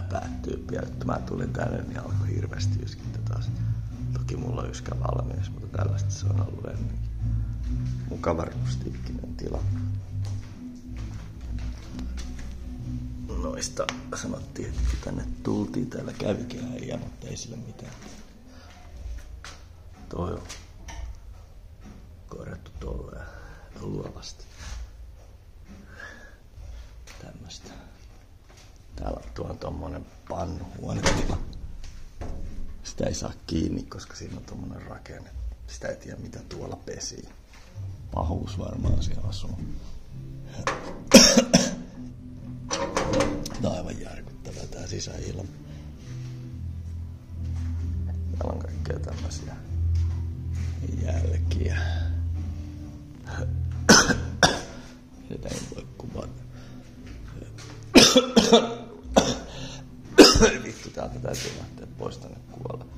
päätyyppiä. Että mä tulin tänne, niin alkoi hirveästi yskintä taas. Toki mulla on yskä valmiiksi, mutta tällaista se on ollut ennenkin. Mukava rustiikkinen tila. Noista sanottiin, että tänne tultiin, täällä kävikään äijä, mutta ei sille mitään. Toi on korjattu tolleen luovasti. Tämmöstä. Täällä on tommonen pannuhuonetila. Sitä ei saa kiinni, koska siinä on tommonen rakenne. Sitä ei tiedä mitä tuolla pesii. Pahuus varmaan siellä asuu. Tää on aivan järkyttävää tää sisäilma. Täällä on kaikkea tämmösiä jälkiä. Sitä ei voi kuvata. Vittu, täältä täytyy lähteä pois tänne kuolla.